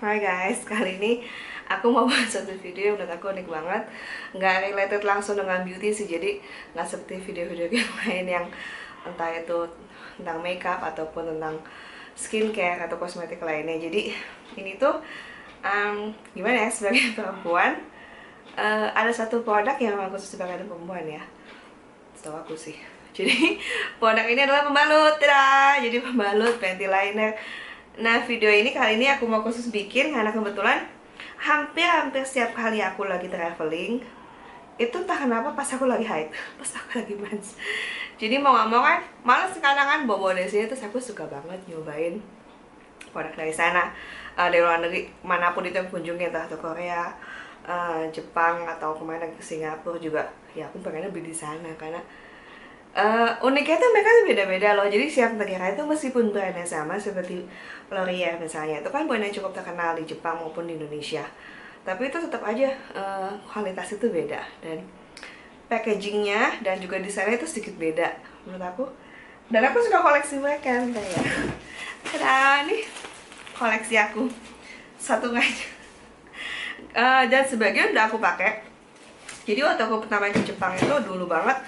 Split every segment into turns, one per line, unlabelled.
Hai guys, kali ini aku mau buat satu video yang menurut aku unik banget. Nggak related langsung dengan beauty sih, jadi nggak seperti video-video yang lain yang entah itu tentang makeup ataupun tentang skincare atau kosmetik lainnya. Jadi ini tuh gimana ya, sebagai perempuan ada satu produk yang memang khusus dipakai untuk perempuan ya, setahu aku sih. Jadi produk ini adalah pembalut, tada! Jadi pembalut panty liner. Nah, video ini kali ini aku mau khusus bikin karena kebetulan hampir setiap kali aku lagi traveling itu entah kenapa pas aku lagi haid, pas aku lagi mens. Jadi mau gak mau kan, males kadang kan bawa dari sini, terus aku suka banget nyobain produk dari sana, dari luar negeri manapun itu yang kunjungi, entah itu Korea, Jepang atau kemana ke Singapura juga. Ya aku pengennya beli di sana karena uniknya tuh mereka tuh beda-beda loh. Jadi setiap negara itu meskipun brandnya sama seperti L'Oreal misalnya, itu kan brand yang cukup terkenal di Jepang maupun di Indonesia, tapi itu tetap aja kualitas itu beda, dan packagingnya dan juga desainnya itu sedikit beda menurut aku. Dan aku suka koleksi mereka, bentar ya. Tada, nih koleksi aku satu aja. Dan sebagian udah aku pakai. Jadi waktu aku pertama ke Jepang itu dulu banget,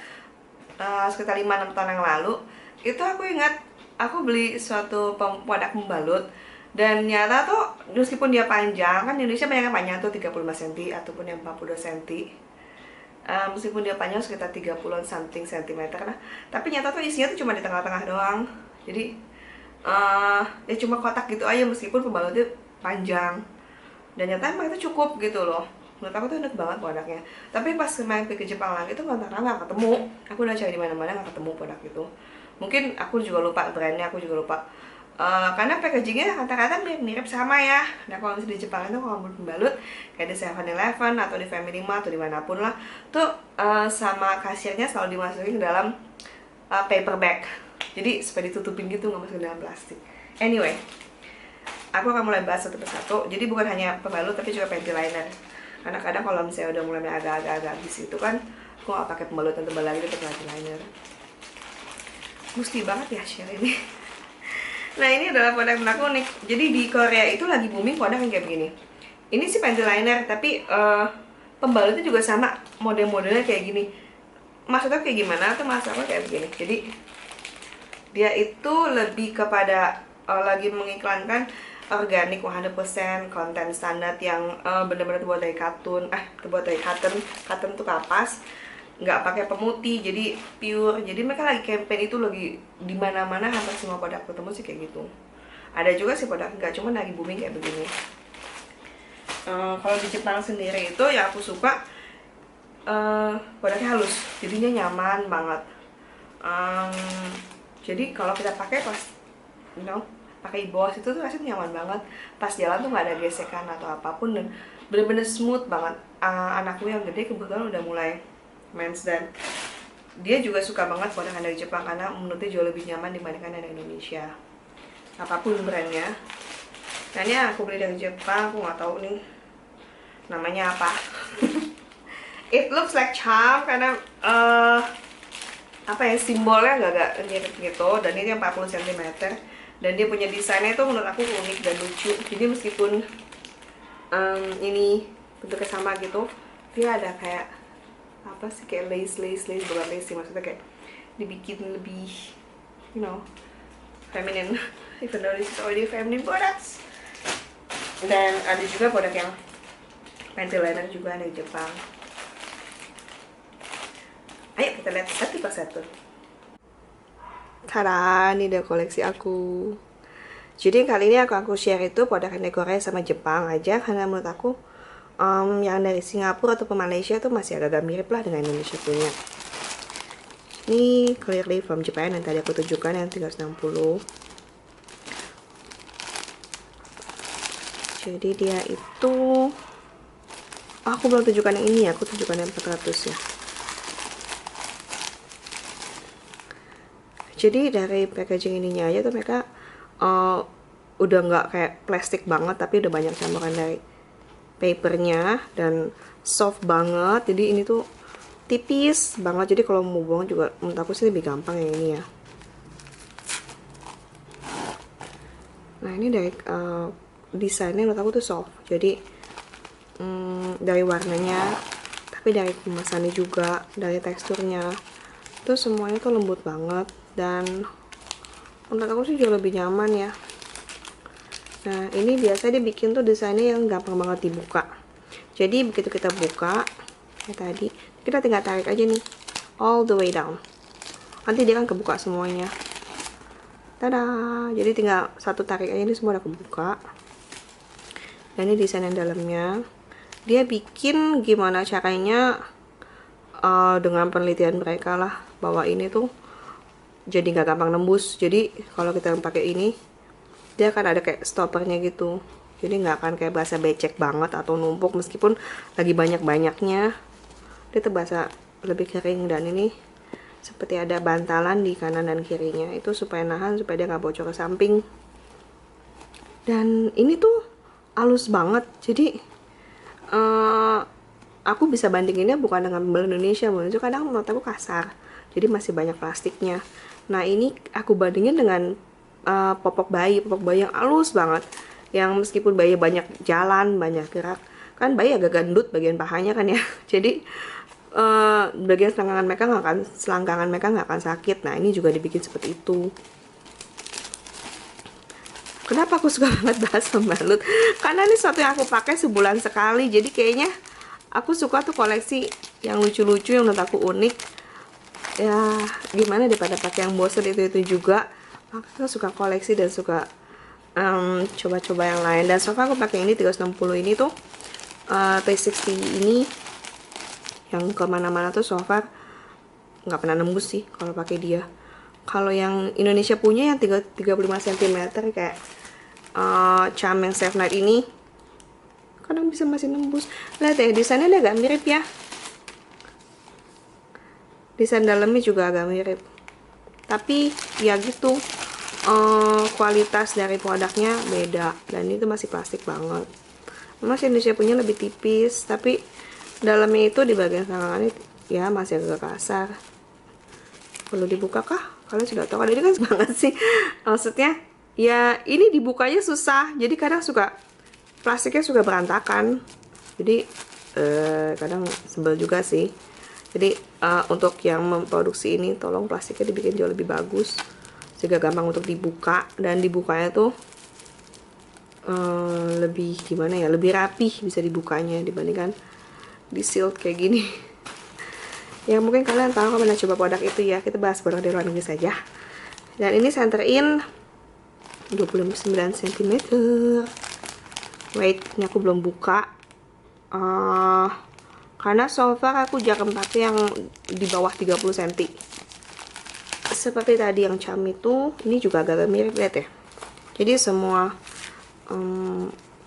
sekitar 5-6 tahun yang lalu, itu aku ingat aku beli suatu produk pembalut, dan nyata tuh meskipun dia panjang, kan di Indonesia banyak yang panjang tuh 35 cm ataupun yang 42 cm, meskipun dia panjang sekitar 30-an something cm lah, tapi nyata tuh isinya tuh cuma di tengah-tengah doang. Jadi ya cuma kotak gitu aja meskipun pembalutnya panjang, dan nyata emang itu cukup gitu loh. Menurut aku tuh unik banget produknya. Tapi pas kemarin pergi ke Jepang lagi tuh nggak ketemu. Aku udah cari di mana-mana nggak ketemu produk itu. Mungkin aku juga lupa brandnya, aku juga lupa. Karena packagingnya kata-kata mirip-mirip sama ya. Nah kalau misalnya di Jepang itu kalau mau pembalut kayak di 7-Eleven atau di Family Mart atau dimanapun lah, tuh sama kasirnya selalu dimasukin ke dalam paper bag. Jadi supaya ditutupin gitu, nggak masukin dalam plastik. Anyway, aku akan mulai bahas satu persatu. Jadi bukan hanya pembalut tapi juga panty liner. Karena kadang kalau misalnya udah mulai agak-agak habis itu kan, aku nggak pakai pembalut yang tebal lagi, tapi panty liner. Mesti banget ya share ini. Nah ini adalah produk yang aku unik. Jadi di Korea itu lagi booming produk yang kayak begini. Ini sih panty liner, tapi pembalutnya juga sama, model-modelnya kayak gini. Maksudnya kayak gimana tuh, maksudnya kayak begini. Jadi dia itu lebih kepada lagi mengiklankan organik 100%, konten standar yang benar-benar terbuat dari cotton tuh kapas, nggak pakai pemutih, jadi pure. Jadi mereka lagi campaign itu, lagi di mana-mana, hampir semua produk ketemu sih kayak gitu. Ada juga sih produk nggak, cuma lagi booming kayak begini. Kalau di Jepang sendiri itu ya aku suka produknya halus, jadinya nyaman banget. Jadi kalau kita pakai pas pakai bawah itu tuh rasanya nyaman banget. Pas jalan tuh nggak ada gesekan atau apapun, dan bener-bener smooth banget. Anakku yang gede kebetulan udah mulai mens, dan dia juga suka banget produk dari Jepang karena menurutnya jauh lebih nyaman dibandingkan dari Indonesia, apapun brandnya. Nah ini aku beli dari Jepang, aku nggak tahu nih namanya apa. It looks like charm karena apa ya, simbolnya agak mirip gitu, dan ini 40 cm, dan dia punya desainnya itu menurut aku unik dan lucu. Jadi meskipun ini bentuknya sama gitu, dia ada kayak apa sih, kayak lace, bukan lace sih, maksudnya kayak dibikin lebih feminine, even though this is already feminine products. Dan ada juga produk yang panty liner juga dari Jepang. Ayo kita lihat satu persatu. Tada, ini dia koleksi aku. Jadi kali ini aku share itu produk dari Korea sama Jepang aja, karena menurut aku yang dari Singapura atau Malaysia tuh masih agak mirip lah dengan Indonesia punya. Ini clearly from Japan yang tadi aku tunjukkan, yang 360. Jadi dia itu, aku belum tunjukkan yang ini ya, aku tunjukkan yang 400 ya. Jadi dari packaging ininya aja tuh mereka udah nggak kayak plastik banget, tapi udah banyak campuran dari papernya, dan soft banget. Jadi ini tuh tipis banget, jadi kalau mau buang juga menurut aku sih lebih gampang yang ini ya. Nah ini dari desainnya menurut aku tuh soft. Jadi dari warnanya, tapi dari kemasannya juga, dari teksturnya, itu semuanya tuh lembut banget dan menurut aku sih jauh lebih nyaman ya. Nah ini biasa dia bikin tuh desainnya yang gampang banget dibuka. Jadi begitu kita buka kayak tadi, kita tinggal tarik aja nih all the way down, nanti dia kan kebuka semuanya. Tada! Jadi tinggal satu tarik aja, ini semua udah kebuka. Dan ini desain yang dalamnya. Dia bikin gimana caranya, dengan penelitian mereka lah, bahwa ini tuh jadi nggak gampang nembus. Jadi kalau kita pakai ini, dia akan ada kayak stoppernya gitu. Jadi nggak akan kayak berasa becek banget atau numpuk, meskipun lagi banyak-banyaknya. Dia tuh berasa lebih kering, dan ini seperti ada bantalan di kanan dan kirinya. Itu supaya nahan, supaya dia nggak bocor ke samping. Dan ini tuh halus banget. Jadi aku bisa bandinginnya bukan dengan pembeli Indonesia, itu kadang menurut aku kasar, jadi masih banyak plastiknya. Nah ini aku bandingin dengan popok bayi yang halus banget, yang meskipun bayi banyak jalan, banyak gerak, kan bayi agak gendut bagian pahanya kan ya, jadi bagian selangkangan mereka nggak akan sakit. Nah ini juga dibikin seperti itu. Kenapa aku suka banget bahas pembalut? Karena ini sesuatu yang aku pakai sebulan sekali. Jadi kayaknya aku suka tuh koleksi yang lucu-lucu, yang menurut aku unik. Ya gimana daripada pakai yang bosan itu juga. Aku suka koleksi dan suka coba-coba yang lain. Dan so far aku pakai ini 360 ini tuh 360 ini yang kemana-mana tuh so far nggak pernah nembus sih kalau pakai dia. Kalau yang Indonesia punya yang 35 cm kayak charm yang Safe Night ini, kadang bisa masih nembus. Lihat ya, desainnya agak mirip ya. Desain dalamnya juga agak mirip. Tapi ya gitu, kualitas dari produknya beda. Dan itu masih plastik banget. Masih Indonesia punya lebih tipis, tapi dalamnya itu di bagian selangkangannya ya masih agak kasar. Perlu dibuka kah? Kalian sudah tahu kan, ini kan banget sih, maksudnya ya ini dibukanya susah, jadi kadang suka plastiknya suka berantakan, jadi kadang sebel juga sih. Jadi untuk yang memproduksi ini tolong plastiknya dibikin jauh lebih bagus sehingga gampang untuk dibuka, dan dibukanya tuh lebih gimana ya, lebih rapih bisa dibukanya dibandingkan di sealed kayak gini. Ya mungkin kalian tahu, kalau pernah coba produk itu ya. Kita bahas produk dari luar negeri saja. Dan ini center in 29 cm. Wait, ini aku belum buka. Karena so far aku jarang pakai yang di bawah 30 cm. Seperti tadi yang charm itu, ini juga agak mirip, lihat ya. Jadi semua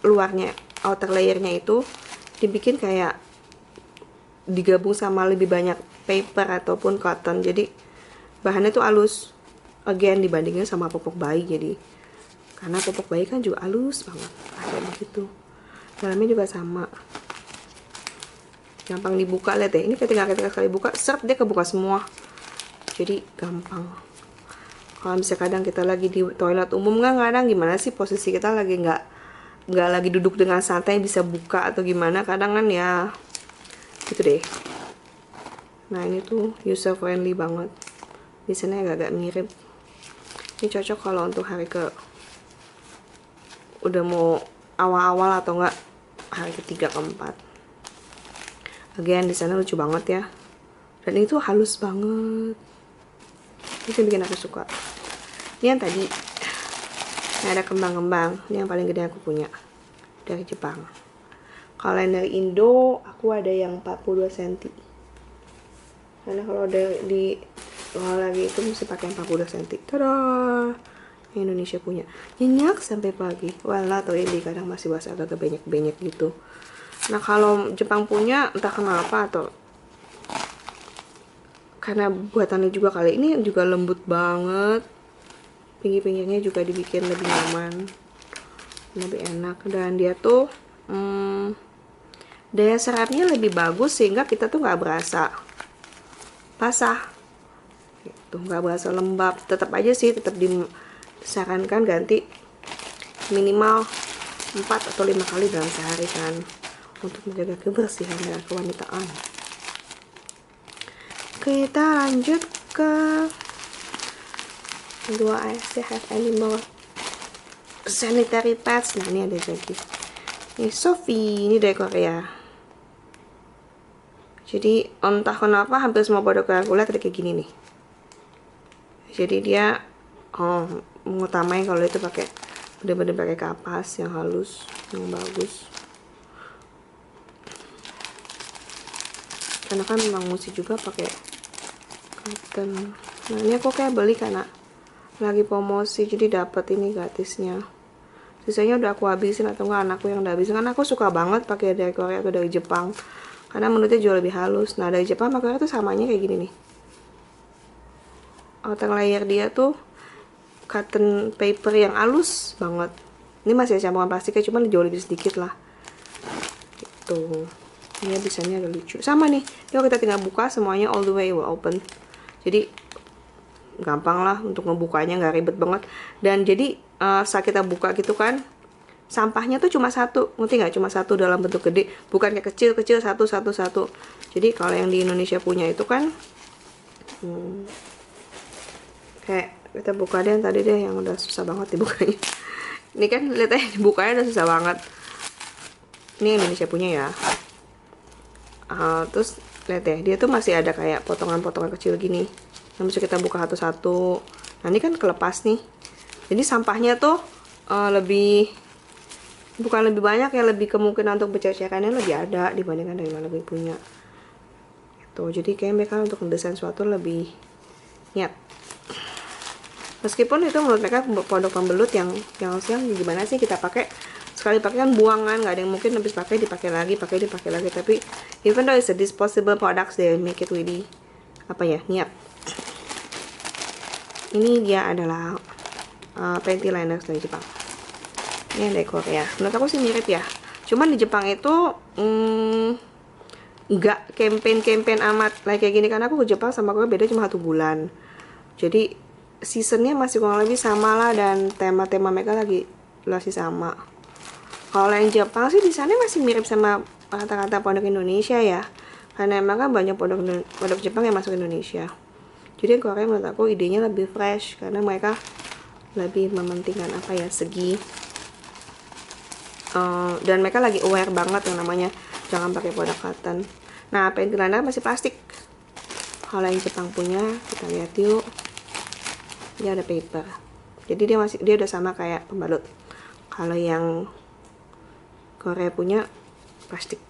luarnya, outer layernya itu dibikin kayak digabung sama lebih banyak paper ataupun cotton, jadi bahannya tuh halus again dibandingin sama popok bayi. Jadi karena popok bayi kan juga halus banget, kayak begitu. Dalamnya juga sama, gampang dibuka. Lihat ya, ini ketika sekali buka seret dia kebuka semua, jadi gampang. Kalau misalnya kadang kita lagi di toilet umum kan, kadang gimana sih posisi kita lagi nggak lagi duduk dengan santai bisa buka atau gimana, kadang kan ya gitu deh. Nah ini tuh user friendly banget, desainnya agak mirip. Ini cocok kalau untuk hari udah mau awal-awal atau enggak hari ketiga keempat. Again desainnya lucu banget ya, dan itu halus banget. Ini bikin aku suka. Ini yang tadi, ini ada kembang-kembang, ini yang paling gede aku punya dari Jepang. Kalau yang dari Indo, aku ada yang 42 cm. Karena kalau di luar lagi itu mesti pakai 42 cm. Tada! Yang Indonesia punya. Nyenyak sampai pagi. Walah, atau ini kadang masih basah agak banyak-banyak gitu. Nah, kalau Jepang punya, entah kenapa atau karena buatannya juga kali ini juga lembut banget. Pinggir-pinggirnya juga dibikin lebih nyaman, lebih enak. Dan dia tuh daya serapnya lebih bagus sehingga kita tuh nggak berasa basah gitu, nggak berasa lembab. Tetap aja sih, tetap disarankan ganti minimal 4 atau 5 kali dalam sehari kan, untuk menjaga kebersihan dan kewanitaan. Kita lanjut ke do I still have any more sanitary pads. Nah ini ada lagi. Ini Sophie, ini dari Korea. Jadi entah kenapa hampir semua produk yang aku lihat ada kayak gini nih. Jadi dia mengutamain kalau itu pakai bener-bener pakai kapas yang halus, yang bagus. Karena kan memang mesti juga pakai cotton. Nah ini aku kayak beli karena lagi promosi, jadi dapat ini gratisnya. Sisanya udah aku habisin atau enggak anakku yang udah habisin, karena aku suka banget pakai dari Korea atau dari Jepang karena menurutnya jauh lebih halus. Nah dari Jepang sama Korea tuh samanya kayak gini nih, outer layer dia tuh cotton paper yang halus banget. Ini masih ada campuran plastiknya, cuman jauh lebih sedikit lah gitu. Ini desainnya agak lucu sama nih. Kalau kita tinggal buka semuanya all the way will open, jadi gampang lah untuk ngebukanya, nggak ribet banget. Dan jadi saat kita buka gitu kan, sampahnya tuh cuma satu, ngerti nggak? Cuma satu dalam bentuk gede, bukan kayak kecil-kecil satu. Jadi kalau yang di Indonesia punya itu kan kayak kita buka deh tadi deh yang udah susah banget dibukanya. Ini kan lihat aja dibukanya udah susah banget. Ini yang Indonesia punya ya. Terus lihat deh, dia tuh masih ada kayak potongan-potongan kecil gini. Nah, bisa kita buka satu-satu. Nah ini kan kelepas nih. Jadi sampahnya tuh bukan lebih banyak ya, lebih kemungkinan untuk bercecerannya lebih ada dibandingkan dari mana lebih punya. Gitu. Jadi kayak mereka untuk mendesain sesuatu lebih niat. Meskipun itu menurut mereka produk pembelut yang gimana sih kita pakai sekali pakai kan buangan, nggak ada yang mungkin habis pakai dipakai lagi. Tapi even though it's a disposable products, they make it really niat. Ini dia adalah panty liners dari Jepang. Ini yang dari Korea. Menurut aku sih mirip ya. Cuman di Jepang itu nggak campaign amat kayak gini, karena aku ke Jepang sama Korea beda cuma 1 bulan. Jadi seasonnya masih kurang lebih sama lah, dan tema-tema mereka lagi masih sama. Kalau yang Jepang sih di sana masih mirip sama kata-kata produk Indonesia ya, karena emang kan banyak produk Jepang yang masuk ke Indonesia. Jadi Korea menurut aku idenya lebih fresh, karena mereka lebih mementingkan segi dan mereka lagi aware banget yang namanya jangan pakai produk cotton. Nah panty liner masih plastik. Kalau yang Jepang punya kita lihat yuk, dia ada paper, jadi dia udah sama kayak pembalut. Kalau yang Korea punya plastik.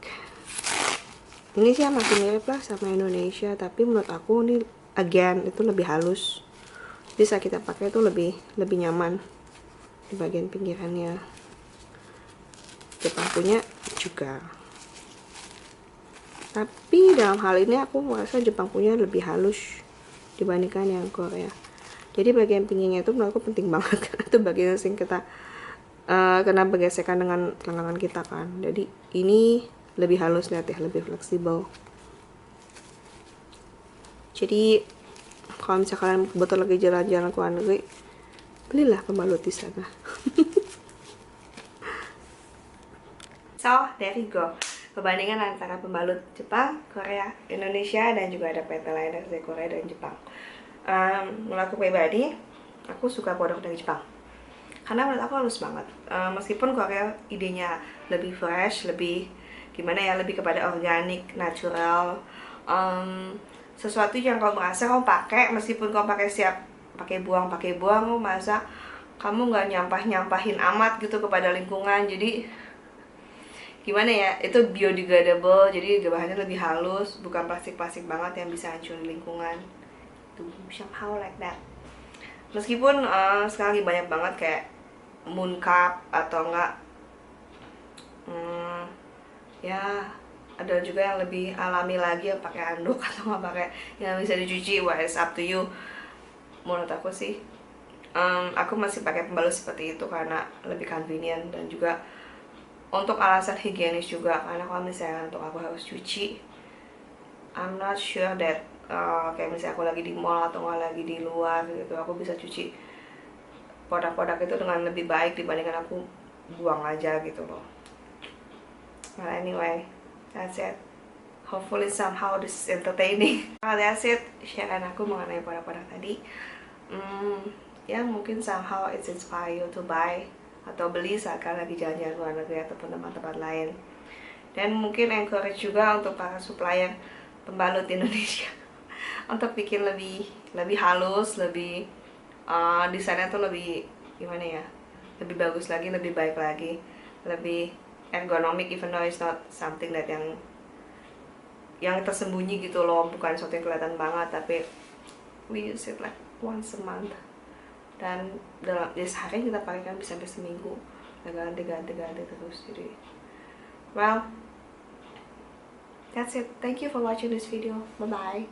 Ini sih masih mirip lah sama Indonesia, tapi menurut aku ini again itu lebih halus, bisa kita pakai itu lebih nyaman di bagian pinggirannya. Jepang punya juga, tapi dalam hal ini aku merasa Jepang punya lebih halus dibandingkan yang Korea. Jadi bagian pinggirnya itu menurut aku penting banget, karena itu bagian yang kita kena bergesekan dengan lengan kita kan. Jadi ini lebih halus, lihat ya, lebih fleksibel. Jadi kalau misalkan kalian kebetulan lagi jalan-jalan ke luar negeri, belilah pembalut di sana. So, there you go. Perbandingan antara pembalut Jepang, Korea, Indonesia, dan juga ada panty liner dari Korea dan Jepang. Menurut aku pribadi, aku suka produk dari Jepang karena menurut aku halus banget. Meskipun Korea idenya lebih fresh, lebih lebih kepada organik, natural, sesuatu yang kamu merasa kamu pakai, meskipun kamu pakai buang, kamu merasa kamu nggak nyampahin amat gitu kepada lingkungan. Jadi itu biodegradable, jadi bahannya lebih halus, bukan plastik banget yang bisa hancurin lingkungan. Somehow like that. Meskipun sekarang lagi banyak banget kayak moon cup atau enggak ada juga yang lebih alami lagi yang pakai handuk atau nggak pakai yang bisa dicuci. It's up to you. Menurut aku sih aku masih pakai pembalut seperti itu karena lebih convenient, dan juga untuk alasan higienis juga, karena kalau misalnya untuk aku harus cuci, I'm not sure that kayak misalnya aku lagi di mall atau nggak lagi di luar gitu, aku bisa cuci produk-produk itu dengan lebih baik dibandingkan aku buang aja gitu loh. Well anyway, that's it. Hopefully somehow this is entertaining. That's it, sharean aku mengenai produk-produk tadi. Ya mungkin somehow it's inspire you to buy atau beli saat kalian lagi jalan-jalan luar negeri ataupun tempat-tempat lain. Dan mungkin encourage juga untuk para supplier pembalut Indonesia untuk bikin lebih halus, lebih desainnya tuh lebih gimana ya, lebih bagus lagi, lebih baik lagi, lebih ergonomik, even though it's not something that yang tersembunyi gitu loh, bukan sesuatu yang kelihatan banget, tapi we use it like once a month, dan dalam sehari kita pakai kan bisa sampai seminggu, ganti terus. Jadi well, that's it. Thank you for watching this video. Bye bye.